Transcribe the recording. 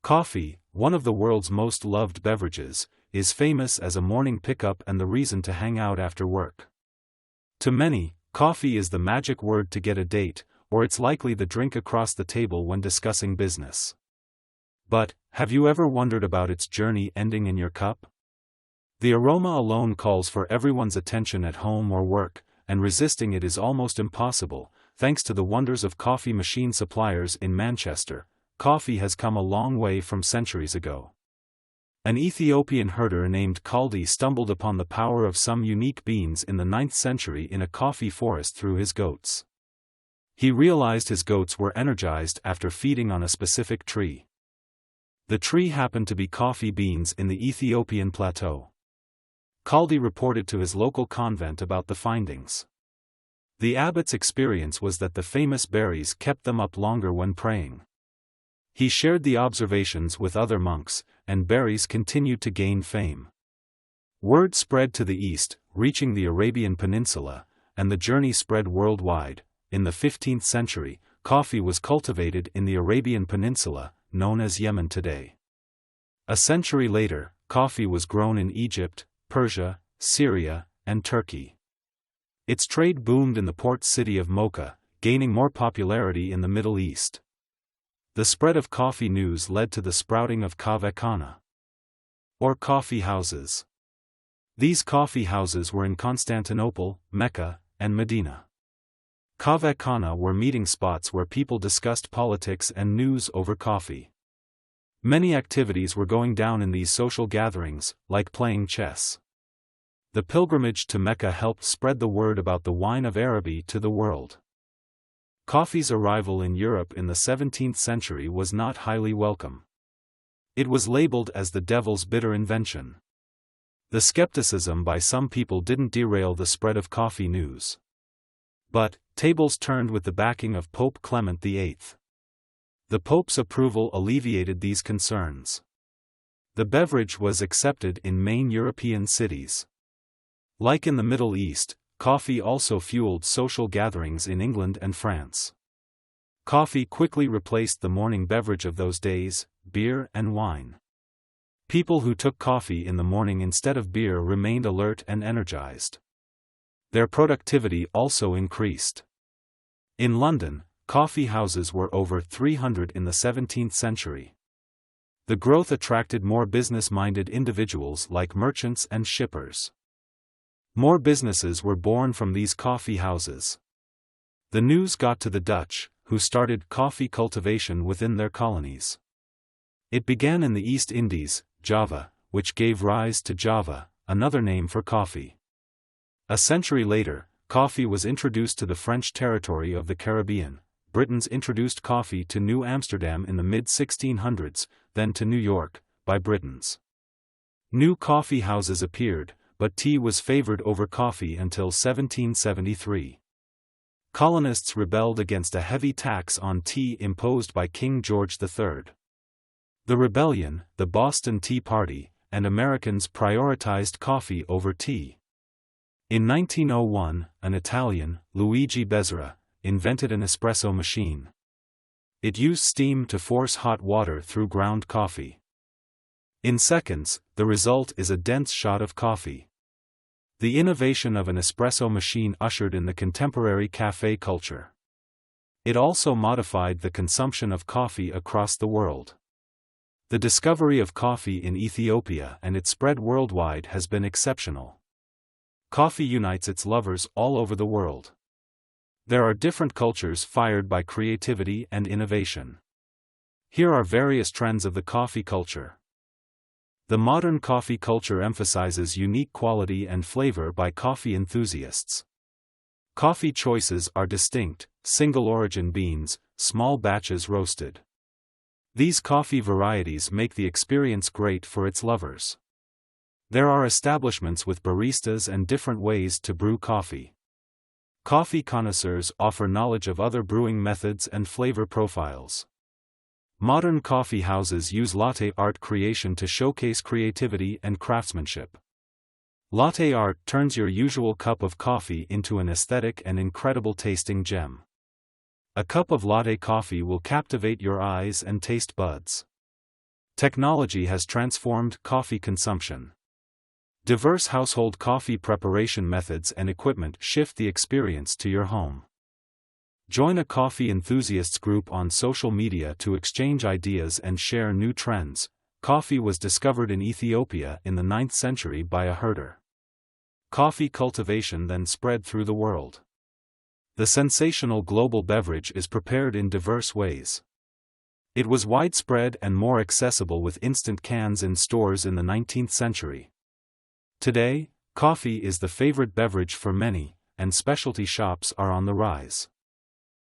Coffee, one of the world's most loved beverages, is famous as a morning pickup and the reason to hang out after work. To many, coffee is the magic word to get a date, or it's likely the drink across the table when discussing business. But, have you ever wondered about its journey ending in your cup? The aroma alone calls for everyone's attention at home or work, and resisting it is almost impossible. Thanks to the wonders of coffee machine suppliers in Manchester, coffee has come a long way from centuries ago. An Ethiopian herder named Kaldi stumbled upon the power of some unique beans in the 9th century in a coffee forest through his goats. He realized his goats were energized after feeding on a specific tree. The tree happened to be coffee beans in the Ethiopian plateau. Kaldi reported to his local convent about the findings. The abbot's experience was that the famous berries kept them up longer when praying. He shared the observations with other monks, and berries continued to gain fame. Word spread to the east, reaching the Arabian Peninsula, and the journey spread worldwide. In the 15th century, coffee was cultivated in the Arabian Peninsula, known as Yemen today. A century later, coffee was grown in Egypt, Persia, Syria, and Turkey. Its trade boomed in the port city of Mocha, gaining more popularity in the Middle East. The spread of coffee news led to the sprouting of kaveh-khana, or coffee houses. These coffee houses were in Constantinople, Mecca, and Medina. Kaveh-khana were meeting spots where people discussed politics and news over coffee. Many activities were going down in these social gatherings, like playing chess. The pilgrimage to Mecca helped spread the word about the wine of Araby to the world. Coffee's arrival in Europe in the 17th century was not highly welcome. It was labeled as the devil's bitter invention. The skepticism by some people didn't derail the spread of coffee news. But, tables turned with the backing of Pope Clement VIII. The Pope's approval alleviated these concerns. The beverage was accepted in main European cities. Like in the Middle East, coffee also fueled social gatherings in England and France. Coffee quickly replaced the morning beverage of those days, beer and wine. People who took coffee in the morning instead of beer remained alert and energized. Their productivity also increased. In London, coffee houses were over 300 in the 17th century. The growth attracted more business-minded individuals like merchants and shippers. More businesses were born from these coffee houses. The news got to the Dutch, who started coffee cultivation within their colonies. It began in the East Indies, Java, which gave rise to Java, another name for coffee. A century later, coffee was introduced to the French territory of the Caribbean. Britons introduced coffee to New Amsterdam in the mid-1600s, then to New York, by Britons. New coffee houses appeared, but tea was favored over coffee until 1773. Colonists rebelled against a heavy tax on tea imposed by King George III. The rebellion, the Boston Tea Party, and Americans prioritized coffee over tea. In 1901, an Italian, Luigi Bezzera, invented an espresso machine. It used steam to force hot water through ground coffee. In seconds, the result is a dense shot of coffee. The innovation of an espresso machine ushered in the contemporary café culture. It also modified the consumption of coffee across the world. The discovery of coffee in Ethiopia and its spread worldwide has been exceptional. Coffee unites its lovers all over the world. There are different cultures fired by creativity and innovation. Here are various trends of the coffee culture. The modern coffee culture emphasizes unique quality and flavor by coffee enthusiasts. Coffee choices are distinct, single-origin beans, small batches roasted. These coffee varieties make the experience great for its lovers. There are establishments with baristas and different ways to brew coffee. Coffee connoisseurs offer knowledge of other brewing methods and flavor profiles. Modern coffee houses use latte art creation to showcase creativity and craftsmanship. Latte art turns your usual cup of coffee into an aesthetic and incredible tasting gem. A cup of latte coffee will captivate your eyes and taste buds. Technology has transformed coffee consumption. Diverse household coffee preparation methods and equipment shift the experience to your home. Join a coffee enthusiasts group on social media to exchange ideas and share new trends. Coffee was discovered in Ethiopia in the 9th century by a herder. Coffee cultivation then spread through the world. The sensational global beverage is prepared in diverse ways. It was widespread and more accessible with instant cans in stores in the 19th century. Today, coffee is the favorite beverage for many, and specialty shops are on the rise.